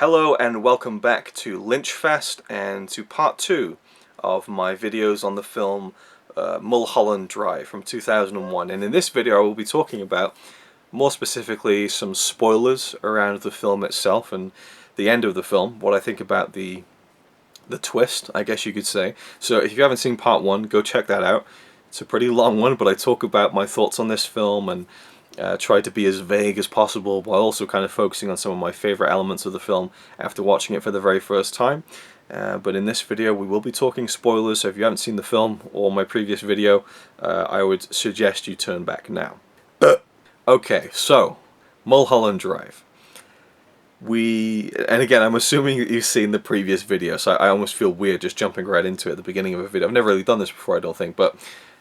Hello and welcome back to Lynch Fest and to part 2 of my videos on the film Mulholland Drive from 2001. And in this video I will be talking about, more specifically, some spoilers around the film itself and the end of the film, what I think about the twist, I guess you could say. So if you haven't seen part 1, go check that out. It's a pretty long one, but I talk about my thoughts on this film and try to be as vague as possible while also kind of focusing on some of my favourite elements of the film after watching it for the very first time. But in this video we will be talking spoilers, so if you haven't seen the film or my previous video, I would suggest you turn back now. Okay, so Mulholland Drive. And again, I'm assuming that you've seen the previous video, so I almost feel weird just jumping right into it at the beginning of a video. I've never really done this before, I don't think. But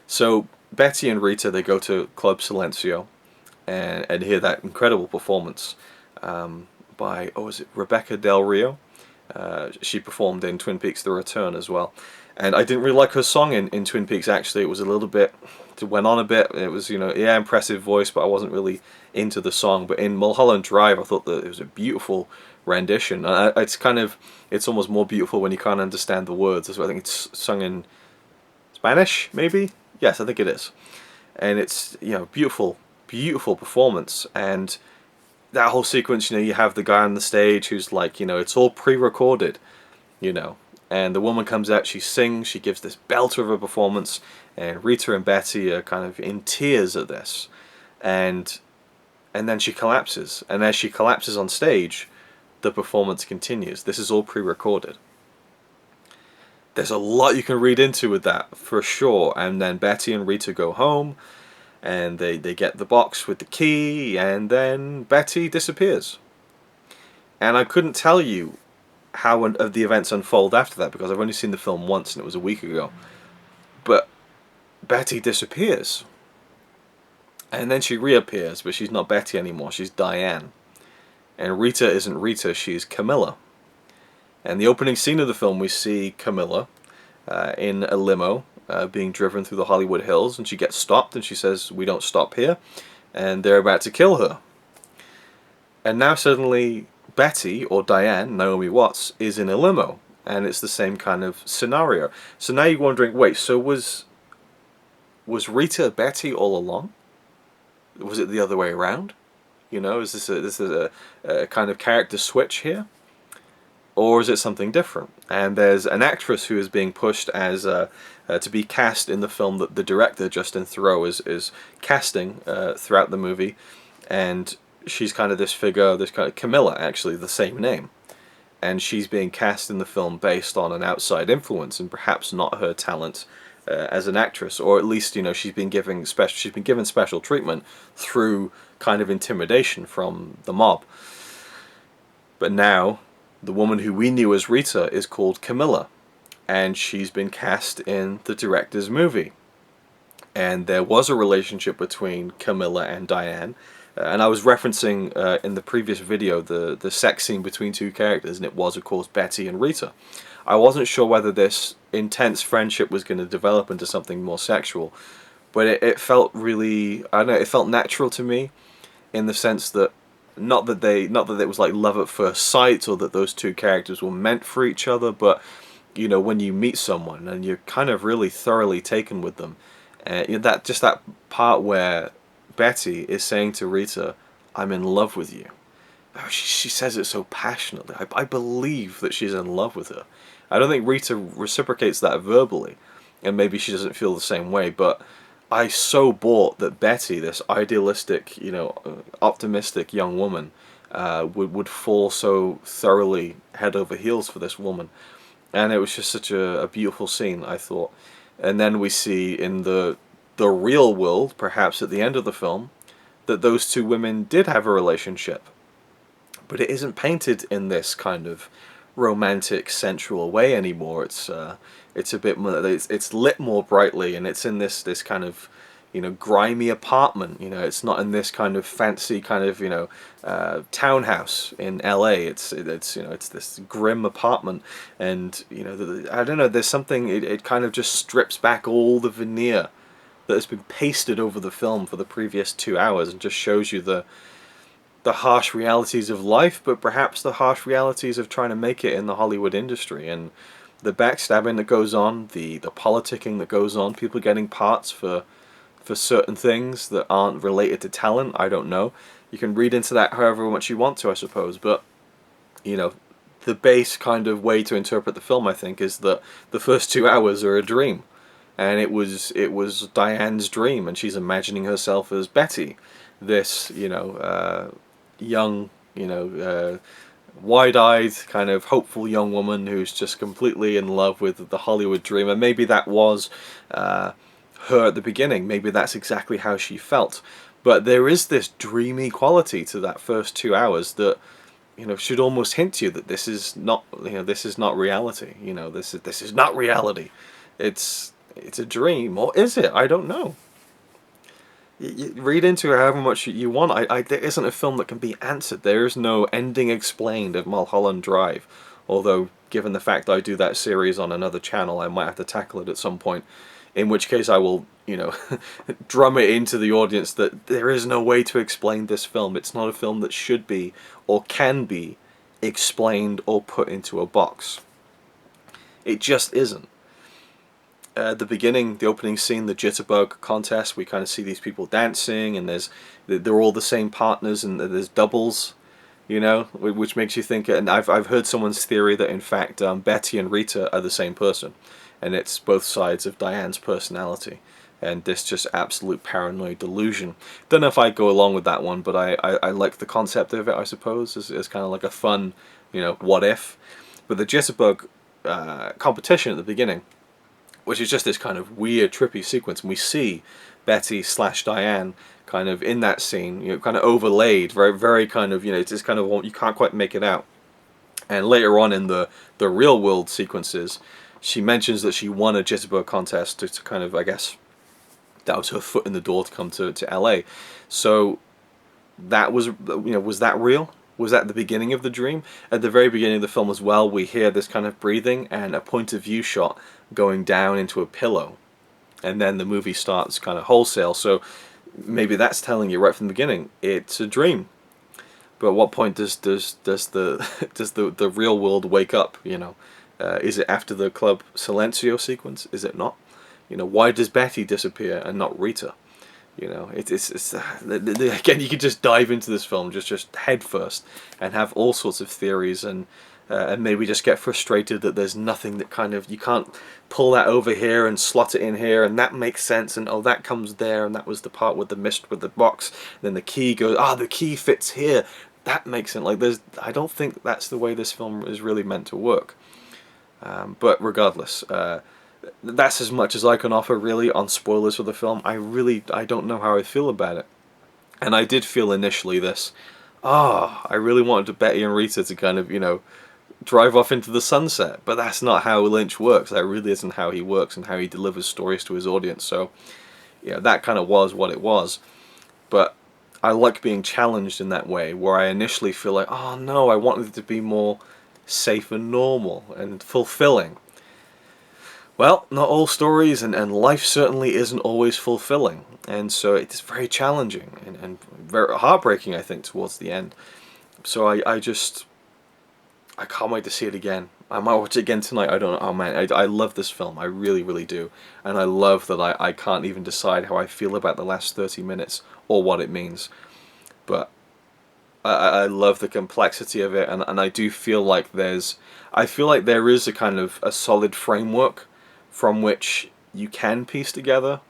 so Betty and Rita, they go to Club Silencio and hear that incredible performance by, is it Rebecca Del Rio? She performed in Twin Peaks The Return as well. And I didn't really like her song in Twin Peaks, actually. It was a little bit, it went on a bit. It was, yeah, impressive voice, but I wasn't really into the song. But in Mulholland Drive, I thought that it was a beautiful rendition. It's almost more beautiful when you can't understand the words. So I think it's sung in Spanish, maybe? Yes, I think it is. And it's, beautiful performance. And that whole sequence, you have the guy on the stage who's like, it's all pre-recorded, and the woman comes out, she sings, she gives this belter of a performance, and Rita and Betty are kind of in tears at this, and then she collapses, and as she collapses on stage, the performance continues. This is all pre-recorded. There's a lot you can read into with that, for sure. And then Betty and Rita go home, and they get the box with the key, and then Betty disappears. And I couldn't tell you how the events unfold after that, because I've only seen the film once, and it was a week ago. But Betty disappears. And then she reappears, but she's not Betty anymore, she's Diane. And Rita isn't Rita, she's Camilla. And the opening scene of the film, we see Camilla in a limo being driven through the Hollywood Hills, and she gets stopped and she says, "We don't stop here," and they're about to kill her. And now suddenly Betty, or Diane, Naomi Watts, is in a limo, and it's the same kind of scenario. So now you're wondering, wait, so was Rita Betty all along? Was it the other way around? Is this a kind of character switch here? Or is it something different? And there's an actress who is being pushed as to be cast in the film that the director, Justin Theroux, is casting throughout the movie. And she's kind of this figure, this kind of Camilla, actually, the same name. And she's being cast in the film based on an outside influence, and perhaps not her talent as an actress, or at least she's been given special treatment through kind of intimidation from the mob. But now the woman who we knew as Rita is called Camilla, and she's been cast in the director's movie. And there was a relationship between Camilla and Diane, and I was referencing in the previous video the sex scene between two characters, and it was, of course, Betty and Rita. I wasn't sure whether this intense friendship was going to develop into something more sexual, but it felt really, I don't know, it felt natural to me, in the sense that not that it was like love at first sight, or that those two characters were meant for each other, but when you meet someone and you're kind of really thoroughly taken with them, that part where Betty is saying to Rita, "I'm in love with you." Oh, she says it so passionately. I believe that she's in love with her. I don't think Rita reciprocates that verbally, and maybe she doesn't feel the same way, but I so bought that Betty, this idealistic, optimistic young woman, would fall so thoroughly head over heels for this woman. And it was just such a beautiful scene, I thought. And then we see in the real world, perhaps at the end of the film, that those two women did have a relationship. But it isn't painted in this kind of romantic, sensual way anymore. It's a bit more, it's lit more brightly, and it's in this kind of grimy apartment. It's not in this kind of fancy kind of townhouse in LA. It's this grim apartment, and I don't know, there's something, it kind of just strips back all the veneer that has been pasted over the film for the previous 2 hours, and just shows you the the harsh realities of life, but perhaps the harsh realities of trying to make it in the Hollywood industry, and the backstabbing that goes on, the politicking that goes on, people getting parts for certain things that aren't related to talent. I don't know. You can read into that however much you want to, I suppose, but you know, the base kind of way to interpret the film, I think, is that the first 2 hours are a dream, and it was Diane's dream, and she's imagining herself as Betty, this young, wide-eyed, kind of hopeful young woman who's just completely in love with the Hollywood dream. And maybe that was her at the beginning. Maybe that's exactly how she felt. But there is this dreamy quality to that first 2 hours that, should almost hint to you that this is not, this is not reality. This is not reality. It's a dream, or is it? I don't know. You read into it however much you want. There isn't a film that can be answered. There is no ending explained of Mulholland Drive. Although, given the fact I do that series on another channel, I might have to tackle it at some point. In which case I will, drum it into the audience that there is no way to explain this film. It's not a film that should be, or can be, explained or put into a box. It just isn't. At the beginning, the opening scene, the jitterbug contest, we kind of see these people dancing, and they're all the same partners, and there's doubles, which makes you think. And I've heard someone's theory that in fact Betty and Rita are the same person, and it's both sides of Diane's personality, and this just absolute paranoid delusion. Don't know if I'd go along with that one, but I like the concept of it, I suppose, as kind of like a fun, what if. But the jitterbug competition at the beginning, which is just this kind of weird, trippy sequence, and we see Betty/Diane kind of in that scene, kind of overlaid, very, very kind of, it's just kind of, you can't quite make it out. And later on in the real world sequences, she mentions that she won a jitterbug contest to kind of, I guess, that was her foot in the door to come to LA. So that was, was that real? Was that the beginning of the dream? At the very beginning of the film as well, we hear this kind of breathing and a point of view shot going down into a pillow. And then the movie starts kind of wholesale. So maybe that's telling you right from the beginning, it's a dream. But at what point does the real world wake up, Is it after the Club Silencio sequence? Is it not? Why does Betty disappear and not Rita? It's again, you could just dive into this film just head first and have all sorts of theories, and maybe just get frustrated that there's nothing that kind of, you can't pull that over here and slot it in here, and that makes sense, and oh, that comes there, and that was the part with the mist with the box, and then the key goes, the key fits here, that makes sense. Like, I don't think that's the way this film is really meant to work. But regardless, that's as much as I can offer really on spoilers for the film. I don't know how I feel about it. And I did feel initially this, I really wanted Betty and Rita to kind of, drive off into the sunset. But that's not how Lynch works. That really isn't how he works and how he delivers stories to his audience. So, that kind of was what it was. But I like being challenged in that way, where I initially feel like, oh no, I wanted it to be more safe and normal and fulfilling. Well, not all stories, and life certainly isn't always fulfilling, and so it's very challenging and very heartbreaking, I think, towards the end. So I can't wait to see it again. I might watch it again tonight, I don't know. Oh man, I love this film, I really, really do. And I love that I can't even decide how I feel about the last 30 minutes or what it means. But I love the complexity of it, and I do feel like there is a kind of a solid framework from which you can piece together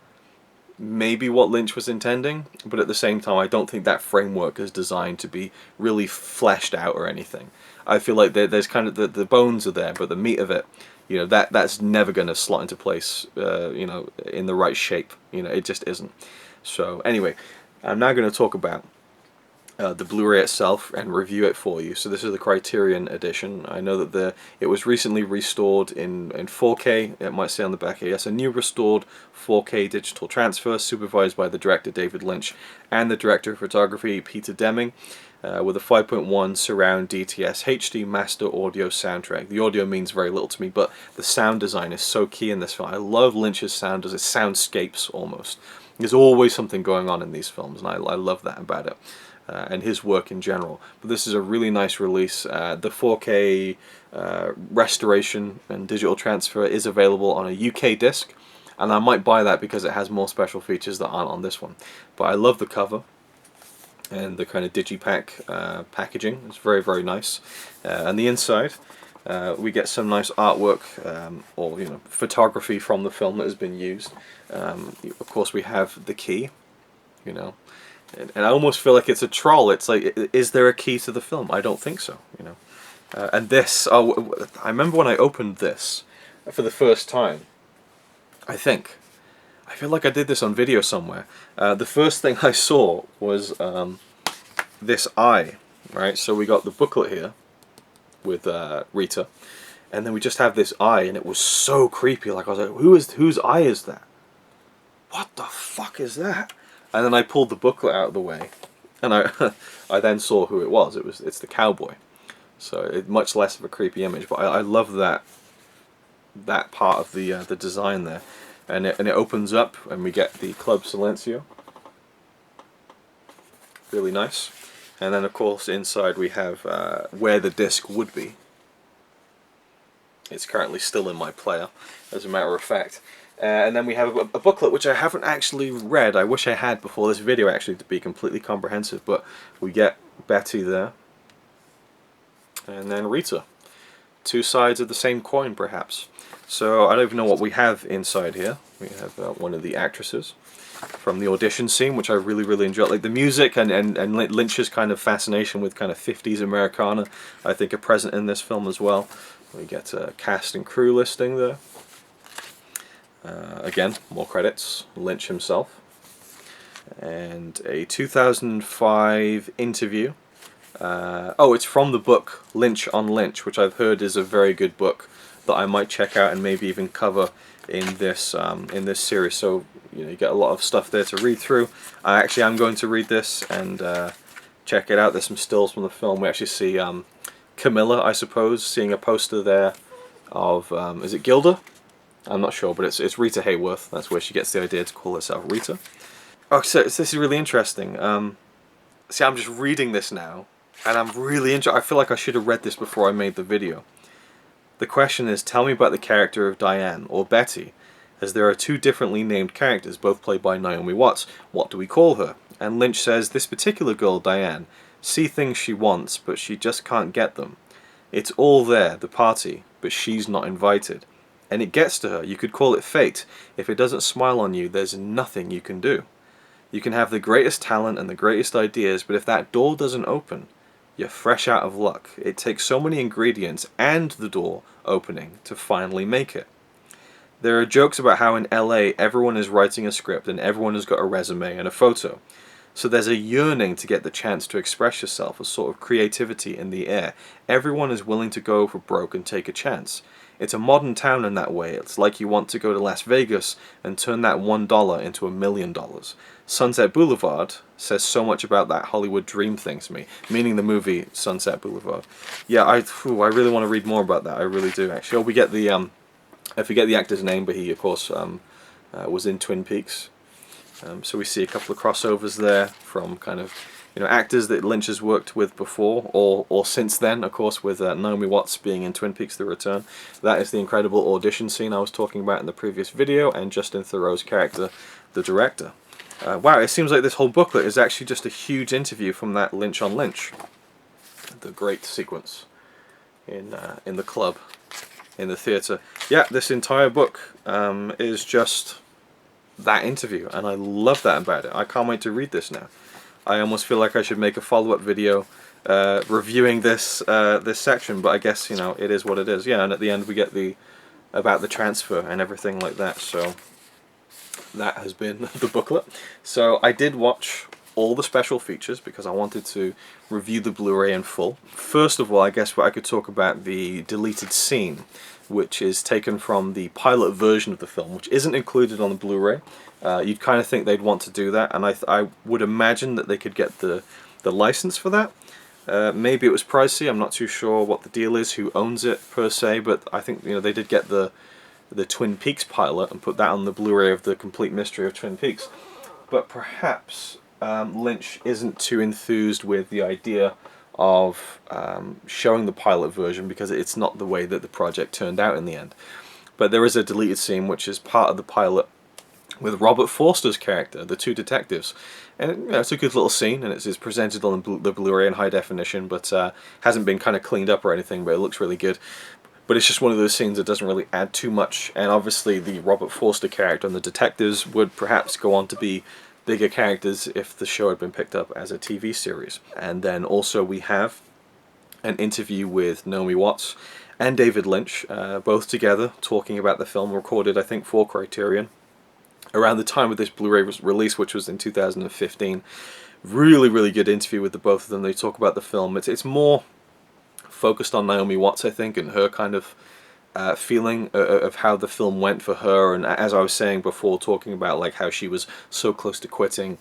maybe what Lynch was intending, but at the same time I don't think that framework is designed to be really fleshed out or anything. I feel like there's kind of the bones are there, but the meat of it, that's never going to slot into place, in the right shape. It just isn't. So anyway, I'm now going to talk about the Blu-ray itself and review it for you. So this is the Criterion Edition. I know that it was recently restored in 4K. It might say on the back here, yes, a new restored 4K digital transfer supervised by the director David Lynch and the director of photography Peter Deming, with a 5.1 surround DTS HD master audio soundtrack. The audio means very little to me, but the sound design is so key in this film. I love Lynch's sound, as it soundscapes almost. There's always something going on in these films, and I love that about it. and his work in general. But this is a really nice release. The 4K restoration and digital transfer is available on a UK disc, and I might buy that because it has more special features that aren't on this one. But I love the cover and the kind of digipack packaging. It's very, very nice. And the inside, we get some nice artwork, or photography from the film that has been used. Of course, we have the key, and I almost feel like it's a troll. It's like, is there a key to the film? I don't think so, and this, I remember when I opened this for the first time, I feel like I did this on video somewhere. The first thing I saw was this eye, right? So we got the booklet here with Rita, and then we just have this eye, and it was so creepy. Like, I was like, whose eye is that? What the fuck is that? And then I pulled the booklet out of the way, and I then saw who it was. It's the cowboy. So much less of a creepy image, but I love that part of the design there. And it opens up, and we get the Club Silencio. Really nice. And then, of course, inside we have where the disc would be. It's currently still in my player, as a matter of fact. And then we have a booklet, which I haven't actually read. I wish I had before this video, actually, to be completely comprehensive. But we get Betty there. And then Rita. Two sides of the same coin, perhaps. So I don't even know what we have inside here. We have one of the actresses from the audition scene, which I really, really enjoyed. Like the music and Lynch's kind of fascination with kind of 50s Americana, I think, are present in this film as well. We get a cast and crew listing there. Again, more credits. Lynch himself. And a 2005 interview. Oh, it's from the book Lynch on Lynch, which I've heard is a very good book that I might check out and maybe even cover in this series. So you get a lot of stuff there to read through. Actually, I'm going to read this and check it out. There's some stills from the film. We actually see Camilla, I suppose, seeing a poster there of is it Gilda? I'm not sure, but it's Rita Hayworth. That's where she gets the idea to call herself Rita. Oh, so this is really interesting. See, I'm just reading this now, and I'm really I feel like I should have read this before I made the video. The question is, tell me about the character of Diane, or Betty, as there are two differently named characters, both played by Naomi Watts. What do we call her? And Lynch says, this particular girl, Diane, see things she wants, but she just can't get them. It's all there, the party, but she's not invited. And it gets to her. You could call it fate. If it doesn't smile on you, there's nothing you can do. You can have the greatest talent and the greatest ideas, but if that door doesn't open, you're fresh out of luck. It takes so many ingredients and the door opening to finally make it. There are jokes about how in LA everyone is writing a script and everyone has got a resume and a photo. So there's a yearning to get the chance to express yourself, a sort of creativity in the air. Everyone is willing to go for broke and take a chance. It's a modern town in that way. It's like you want to go to Las Vegas and turn that $1 into $1 million. Sunset Boulevard says so much about that Hollywood dream thing to me, meaning the movie Sunset Boulevard. Yeah, I really want to read more about that. I really do, actually. Oh, we get the I forget the actor's name, but he, of course, was in Twin Peaks. So we see a couple of crossovers there from kind of actors that Lynch has worked with before, or since then, of course, with Naomi Watts being in Twin Peaks: The Return. That is the incredible audition scene I was talking about in the previous video, and Justin Theroux's character, the director. Wow, it seems like this whole booklet is actually just a huge interview from that Lynch on Lynch. The great sequence in the club, in the theatre. Yeah, this entire book is just that interview, and I love that about it. I can't wait to read this now. I almost feel like I should make a follow-up video reviewing this this section, but I guess it is what it is. Yeah, and at the end we get about the transfer and everything like that. So that has been the booklet. So I did watch all the special features because I wanted to review the Blu-ray in full. First of all, I guess I could talk about the deleted scene, which is taken from the pilot version of the film, which isn't included on the Blu-ray. You'd kind of think they'd want to do that, and I would imagine that they could get the license for that. Maybe it was pricey. I'm not too sure what the deal is, who owns it per se, but I think they did get the Twin Peaks pilot and put that on the Blu-ray of the Complete Mystery of Twin Peaks. But perhaps Lynch isn't too enthused with the idea of showing the pilot version because it's not the way that the project turned out in the end. But there is a deleted scene which is part of the pilot with Robert Forster's character, the two detectives. And it's a good little scene, and it's presented on the Blu-ray in high definition, but hasn't been kind of cleaned up or anything, but it looks really good. But it's just one of those scenes that doesn't really add too much, and obviously the Robert Forster character and the detectives would perhaps go on to be bigger characters if the show had been picked up as a TV series. And then also we have an interview with Naomi Watts and David Lynch, both together, talking about the film, recorded I think for Criterion around the time of this Blu-ray release, which was in 2015. Really good interview with the both of them. They talk about the film. It's more focused on Naomi Watts, I think, and her kind of feeling of how the film went for her, and as I was saying before, talking about like how she was so close to quitting,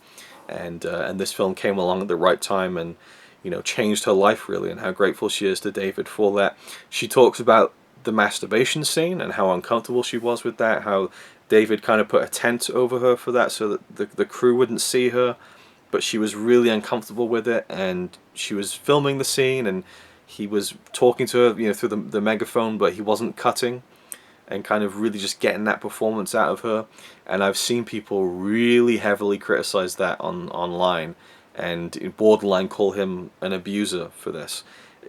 and this film came along at the right time and, you know, changed her life really, and how grateful she is to David for that. She talks about the masturbation scene and how uncomfortable she was with that, how David kind of put a tent over her for that so that the crew wouldn't see her, but she was really uncomfortable with it, and she was filming the scene and he was talking to her, you know, through the megaphone, but he wasn't cutting, and kind of really just getting that performance out of her. And I've seen people really heavily criticize that online, and borderline call him an abuser for this.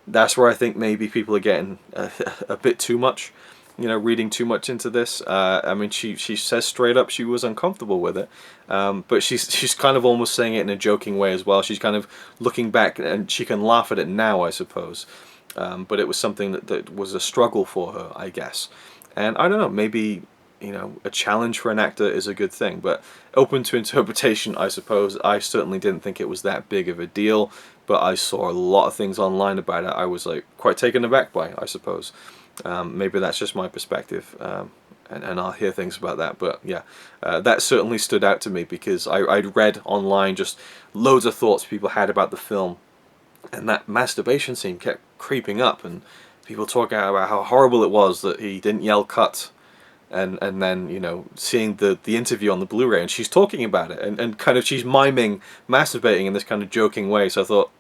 That's where I think maybe people are getting a bit too much, you know, reading too much into this. I mean, she says straight up she was uncomfortable with it, but she's kind of almost saying it in a joking way as well. She's kind of looking back, and she can laugh at it now, I suppose. But it was something that was a struggle for her, I guess. And I don't know, maybe, you know, a challenge for an actor is a good thing, but open to interpretation, I suppose. I certainly didn't think it was that big of a deal, but I saw a lot of things online about it I was like quite taken aback by, I suppose. Maybe that's just my perspective, and I'll hear things about that, but yeah, that certainly stood out to me because I'd read online just loads of thoughts people had about the film, and that masturbation scene kept creeping up, and people talking about how horrible it was that he didn't yell cut, and then, you know, seeing the interview on the Blu-ray, and she's talking about it, and kind of she's miming masturbating in this kind of joking way, so I thought,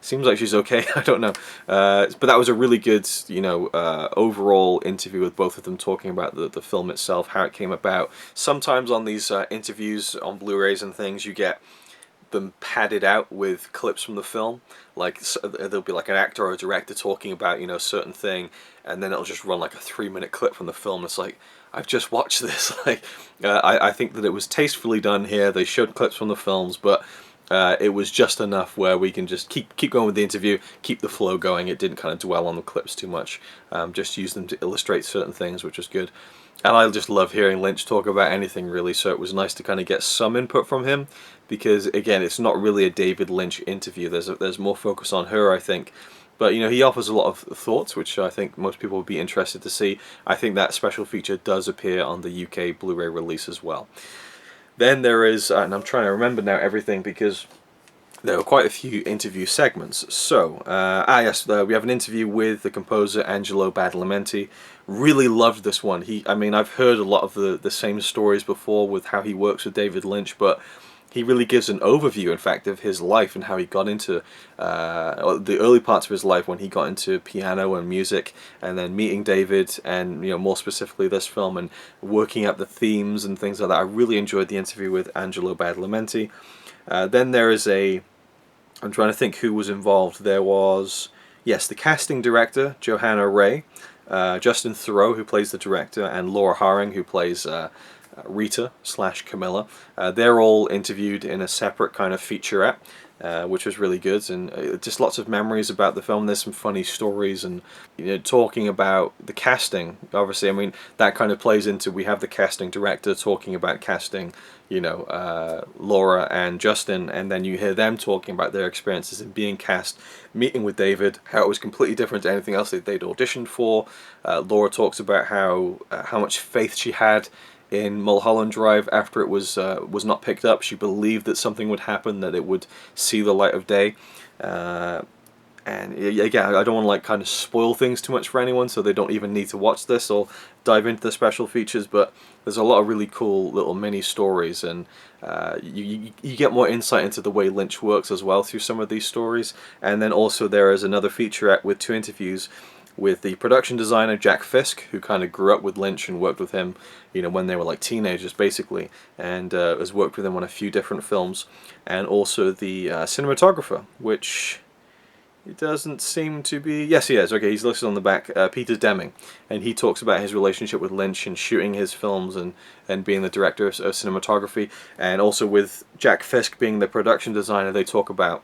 seems like she's okay. I don't know, but that was a really good, you know, overall interview with both of them, talking about the film itself, how it came about. Sometimes on these interviews on Blu-rays and things, you get them padded out with clips from the film, like there'll be like an actor or a director talking about, you know, a certain thing, and then it'll just run like a 3-minute clip from the film. It's like, I've just watched this. Like, I think that it was tastefully done here. They showed clips from the films, but it was just enough where we can just keep going with the interview, keep the flow going. It didn't kind of dwell on the clips too much, just use them to illustrate certain things, which was good. And I just love hearing Lynch talk about anything really, so it was nice to kind of get some input from him, because again, it's not really a David Lynch interview. There's more focus on her, I think. But, you know, he offers a lot of thoughts, which I think most people would be interested to see. I think that special feature does appear on the UK Blu-ray release as well. Then there is, and I'm trying to remember now everything because there were quite a few interview segments. So, yes, we have an interview with the composer Angelo Badalamenti. Really loved this one. I mean, I've heard a lot of the same stories before with how he works with David Lynch, but he really gives an overview, in fact, of his life and how he got into the early parts of his life when he got into piano and music, and then meeting David, and, you know, more specifically this film, and working out the themes and things like that. I really enjoyed the interview with Angelo Badalamenti. Then there is I'm trying to think who was involved. There was, yes, the casting director, Johanna Ray, Justin Theroux, who plays the director, and Laura Haring, who plays Rita / Camilla. They're all interviewed in a separate kind of featurette, which was really good, and just lots of memories about the film. There's some funny stories, and, you know, talking about the casting. Obviously, I mean, that kind of plays into, we have the casting director talking about casting, you know, Laura and Justin, and then you hear them talking about their experiences in being cast, meeting with David, how it was completely different to anything else that they'd auditioned for. Laura talks about how much faith she had in Mulholland Drive after it was not picked up. She believed that something would happen, that it would see the light of day. And again, I don't want to like kind of spoil things too much for anyone, so they don't even need to watch this or dive into the special features. But there's a lot of really cool little mini stories, and you get more insight into the way Lynch works as well through some of these stories. And then also there is another featurette with 2 interviews with the production designer Jack Fisk, who kind of grew up with Lynch and worked with him, you know, when they were like teenagers basically, and has worked with him on a few different films, and also the cinematographer, which it doesn't seem to be... Yes, he is. Okay, he's listed on the back. Peter Deming. And he talks about his relationship with Lynch and shooting his films and being the director of cinematography. And also with Jack Fisk being the production designer, they talk about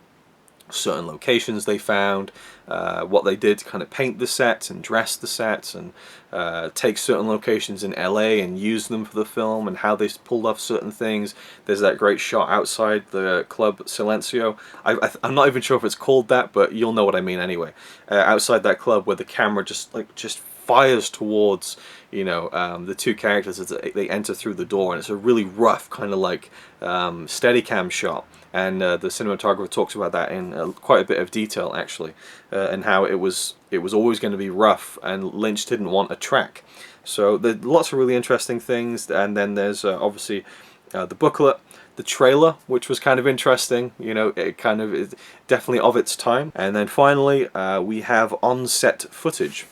certain locations they found, what they did to kind of paint the sets and dress the sets, and take certain locations in LA and use them for the film, and how they pulled off certain things. There's that great shot outside the club Silencio. I'm not even sure if it's called that, but you'll know what I mean anyway. Outside that club, where the camera just fires towards, you know, the 2 characters as they enter through the door, and it's a really rough kind of like Steadicam shot. And the cinematographer talks about that in quite a bit of detail, actually, and how it was always going to be rough, and Lynch didn't want a track. So there's lots of really interesting things, and then there's obviously the booklet, the trailer, which was kind of interesting. You know, it kind of is definitely of its time. And then finally, we have on-set footage,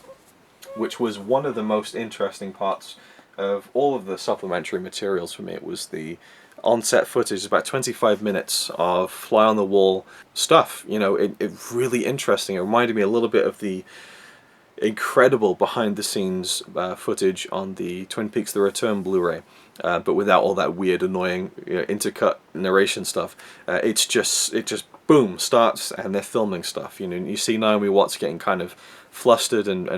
which was one of the most interesting parts of all of the supplementary materials for me. It was the on-set footage, about 25 minutes of fly-on-the-wall stuff. You know, it really interesting. It reminded me a little bit of the incredible behind-the-scenes footage on the Twin Peaks: The Return Blu-ray, but without all that weird, annoying, you know, intercut narration stuff. It just boom, starts, and they're filming stuff. You know, and you see Naomi Watts getting kind of flustered and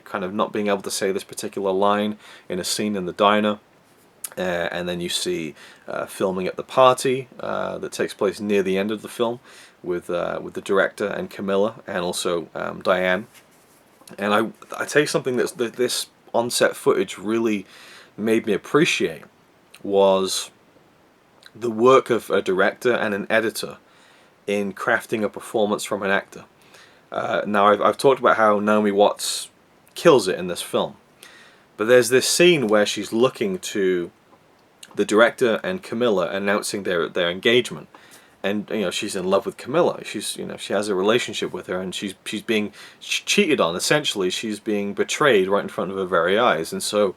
kind of not being able to say this particular line in a scene in the diner. And then you see filming at the party that takes place near the end of the film with the director and Camilla, and also Diane. And I tell you something that this on-set footage really made me appreciate was the work of a director and an editor in crafting a performance from an actor. Now I've talked about how Naomi Watts kills it in this film, but there's this scene where she's looking to the director and Camilla announcing their engagement, and you know, she's in love with Camilla. She's, you know, she has a relationship with her, and she's being cheated on. Essentially, she's being betrayed right in front of her very eyes, and so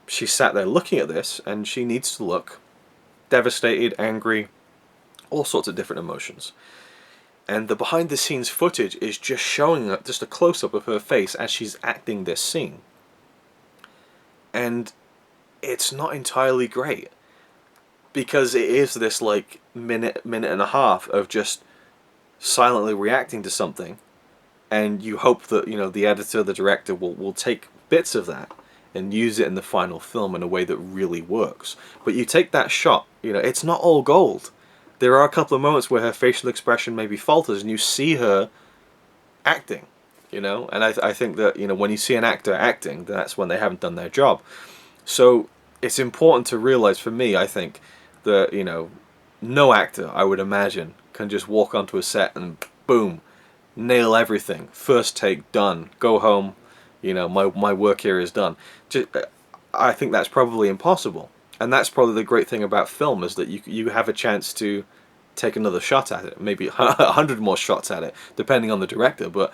she sat there looking at this, and she needs to look devastated, angry, all sorts of different emotions. And the behind-the-scenes footage is just showing just a close-up of her face as she's acting this scene, and it's not entirely great, because it is this like minute and a half of just silently reacting to something, and you hope that, you know, the editor, the director will take bits of that and use it in the final film in a way that really works. But you take that shot, you know, it's not all gold. There are a couple of moments where her facial expression maybe falters, and you see her acting, you know, and I think that, you know, when you see an actor acting, that's when they haven't done their job. So it's important to realize, for me, I think, that, you know, no actor, I would imagine, can just walk onto a set and boom, nail everything. First take, done. Go home, you know, my work here is done. I think that's probably impossible. And that's probably the great thing about film, is that you have a chance to take another shot at it, maybe 100 more shots at it, depending on the director, but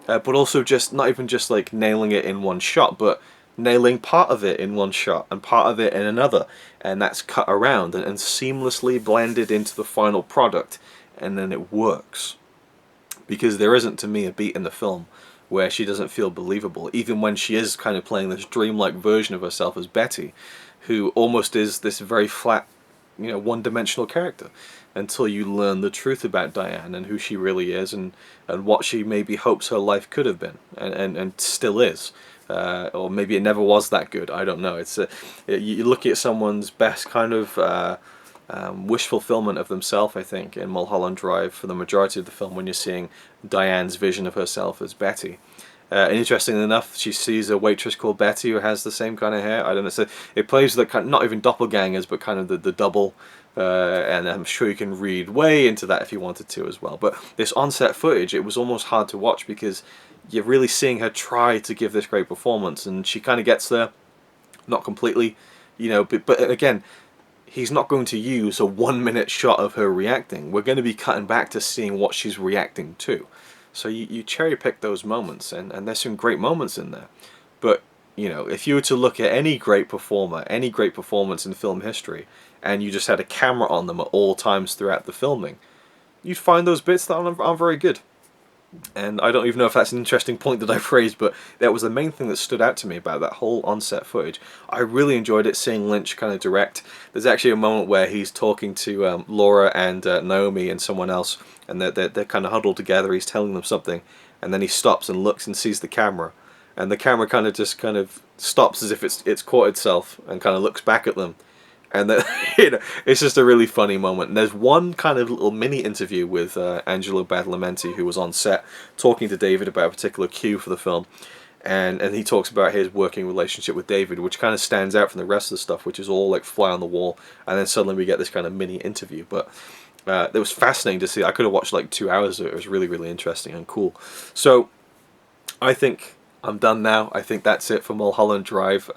also just not even just like nailing it in one shot, but nailing part of it in one shot and part of it in another, and that's cut around and seamlessly blended into the final product, and then it works. Because there isn't, to me, a beat in the film where she doesn't feel believable, even when she is kind of playing this dreamlike version of herself as Betty, who almost is this very flat, you know, one-dimensional character, until you learn the truth about Diane and who she really is, and what she maybe hopes her life could have been, and still is. Or maybe it never was that good. I don't know. It's you look at someone's best kind of wish fulfillment of themselves, I think, in Mulholland Drive for the majority of the film, when you're seeing Diane's vision of herself as Betty. And interestingly enough, she sees a waitress called Betty who has the same kind of hair. I don't know. So it plays the kind, not even doppelgangers, but kind of the double. And I'm sure you can read way into that if you wanted to as well. But this on-set footage, it was almost hard to watch because you're really seeing her try to give this great performance, and she kind of gets there, not completely, you know. But again, he's not going to use a 1 minute shot of her reacting. We're going to be cutting back to seeing what she's reacting to. So you cherry pick those moments, and there's some great moments in there. But, you know, if you were to look at any great performer, any great performance in film history, and you just had a camera on them at all times throughout the filming, you'd find those bits that aren't very good. And I don't even know if that's an interesting point that I've raised, but that was the main thing that stood out to me about that whole on-set footage. I really enjoyed it, seeing Lynch kind of direct. There's actually a moment where he's talking to Laura and Naomi and someone else, and they're kind of huddled together. He's telling them something, and then he stops and looks and sees the camera, and the camera kind of stops as if it's caught itself and kind of looks back at them. And then, you know, it's just a really funny moment. And there's one kind of little mini interview with Angelo Badalamenti, who was on set talking to David about a particular cue for the film, and he talks about his working relationship with David, which kind of stands out from the rest of the stuff, which is all like fly on the wall. And then suddenly we get this kind of mini interview. But it was fascinating to see. I could have watched like 2 hours of it. It was really, really interesting and cool. So I think I'm done now. I think that's it for Mulholland Drive.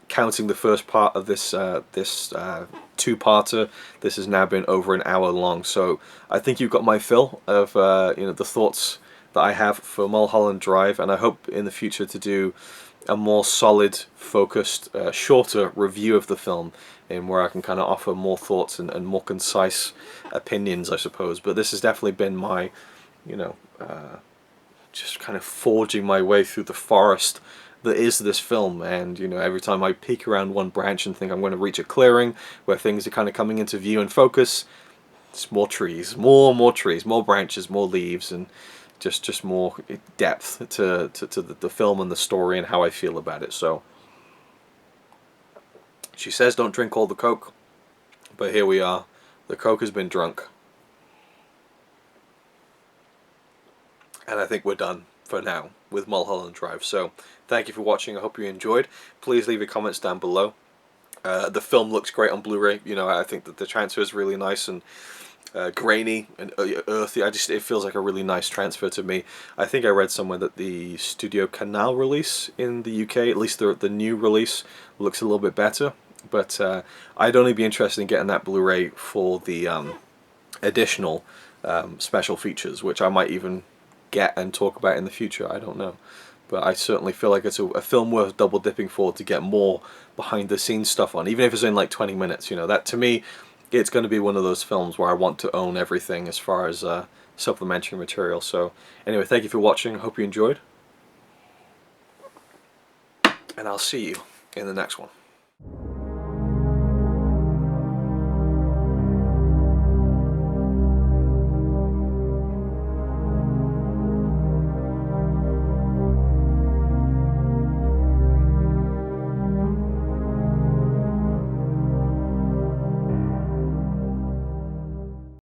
Counting the first part of this two-parter, this has now been over an hour long. So I think you've got my fill of you know, the thoughts that I have for Mulholland Drive, and I hope in the future to do a more solid, focused, shorter review of the film, in where I can kind of offer more thoughts and more concise opinions, I suppose. But this has definitely been my, you know, just kind of forging my way through the forest that is this film. And, you know, every time I peek around one branch and think I'm going to reach a clearing where things are kind of coming into view and focus, it's more trees, more trees, more branches, more leaves, and just more depth to the film and the story and how I feel about it. So she says don't drink all the Coke, but here we are. The Coke has been drunk, and I think we're done for now with Mulholland Drive. So thank you for watching. I hope you enjoyed. Please leave your comments down below. The film looks great on Blu-ray. You know, I think that the transfer is really nice and grainy and earthy. It feels like a really nice transfer to me. I think I read somewhere that the Studio Canal release in the UK, at least the new release, looks a little bit better. But I'd only be interested in getting that Blu-ray for the additional special features, which I might even get and talk about in the future. I don't know, but I certainly feel like it's a film worth double dipping for, to get more behind the scenes stuff on, even if it's in like 20 minutes. You know, that to me, it's going to be one of those films where I want to own everything as far as supplementary material. So anyway, thank you for watching. I hope you enjoyed, and I'll see you in the next one.